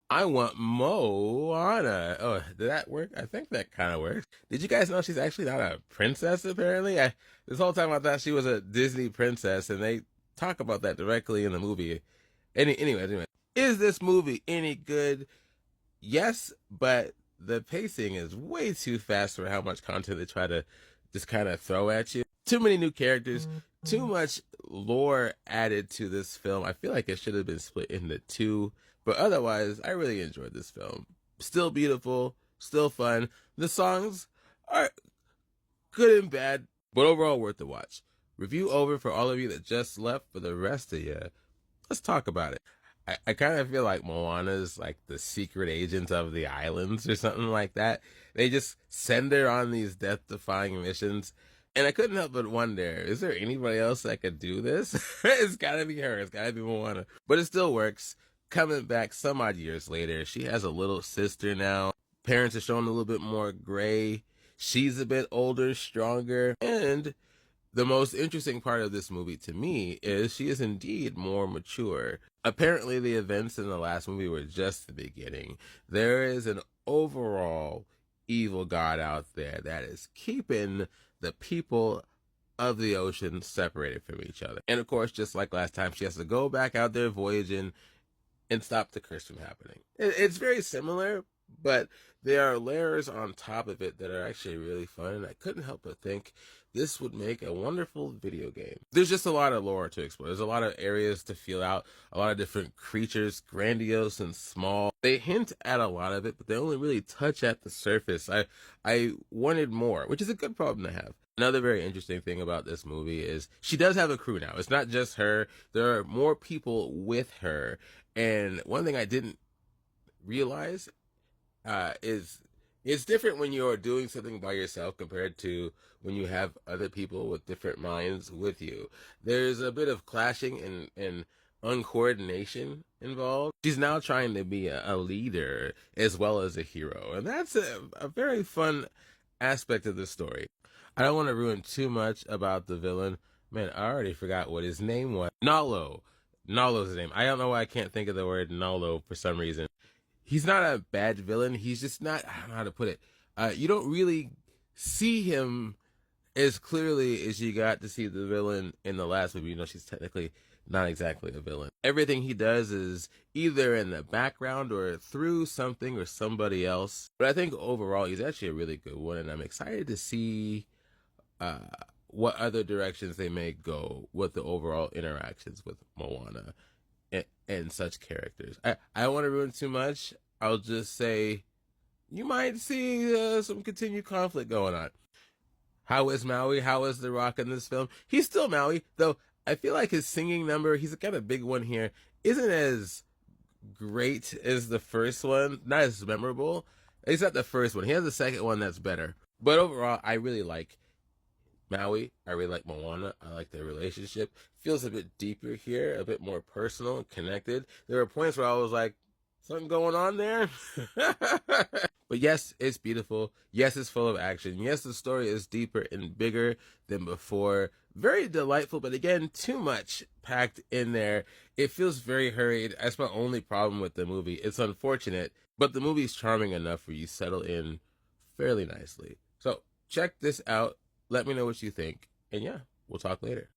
I want Moana. Oh, did that work? I think that kind of works. Did you guys know she's actually not a princess, apparently? This whole time I thought she was a Disney princess, and they talk about that directly in the movie. Anyway. Is this movie any good? Yes, but the pacing is way too fast for how much content they try to just kind of throw at you. Too many new characters, too much lore added to this film. I feel like it should have been split into two, but otherwise, I really enjoyed this film. Still beautiful, still fun. The songs are good and bad, but overall worth the watch. Review over for all of you that just left. For the rest of you, let's talk about it. I kind of feel like Moana is like the secret agent of the islands or something like that. They just send her on these death defying missions. And I couldn't help but wonder, is there anybody else that could do this? It's gotta be her. It's gotta be Moana. But it still works. Coming back some odd years later, she has a little sister now. Parents are showing a little bit more gray. She's a bit older, stronger, and the most interesting part of this movie to me is she is indeed more mature. Apparently, the events in the last movie were just the beginning. There is an overall evil god out there that is keeping the people of the ocean separated from each other. And of course, just like last time, she has to go back out there voyaging and stop the curse from happening. It's very similar, but there are layers on top of it that are actually really fun, and I couldn't help but think this would make a wonderful video game. There's just a lot of lore to explore. There's a lot of areas to feel out, a lot of different creatures, grandiose and small. They hint at a lot of it, but they only really touch at the surface. I wanted more, which is a good problem to have. Another very interesting thing about this movie is she does have a crew now. It's not just her. There are more people with her. And one thing I didn't realize is it's different when you're doing something by yourself compared to when you have other people with different minds with you. There's a bit of clashing and uncoordination involved. She's now trying to be a leader as well as a hero, and that's a very fun aspect of the story. I don't want to ruin too much about the villain. Man, I already forgot what his name was. Nalo. Nalo's his name. I don't know why I can't think of the word Nalo for some reason. He's not a bad villain. He's just not, I don't know how to put it. You don't really see him as clearly as you got to see the villain in the last movie. You know, she's technically not exactly a villain. Everything he does is either in the background or through something or somebody else. But I think overall, he's actually a really good one, and I'm excited to see uh, what other directions they may go with the overall interactions with Moana and such characters. I don't want to ruin too much. I'll just say you might see some continued conflict going on. How is Maui? How is The Rock in this film? He's still Maui, though I feel like his singing number, he's got a big one here, isn't as great as the first one, not as memorable. He's not the first one. He has the second one that's better. But overall, I really like Maui. I really like Moana. I like their relationship. Feels a bit deeper here, a bit more personal and connected. There were points where I was like, something going on there? But yes, it's beautiful. Yes, it's full of action. Yes, the story is deeper and bigger than before. Very delightful, but again, too much packed in there. It feels very hurried. That's my only problem with the movie. It's unfortunate, but the movie's charming enough where you settle in fairly nicely. So check this out. Let me know what you think. And yeah, we'll talk later.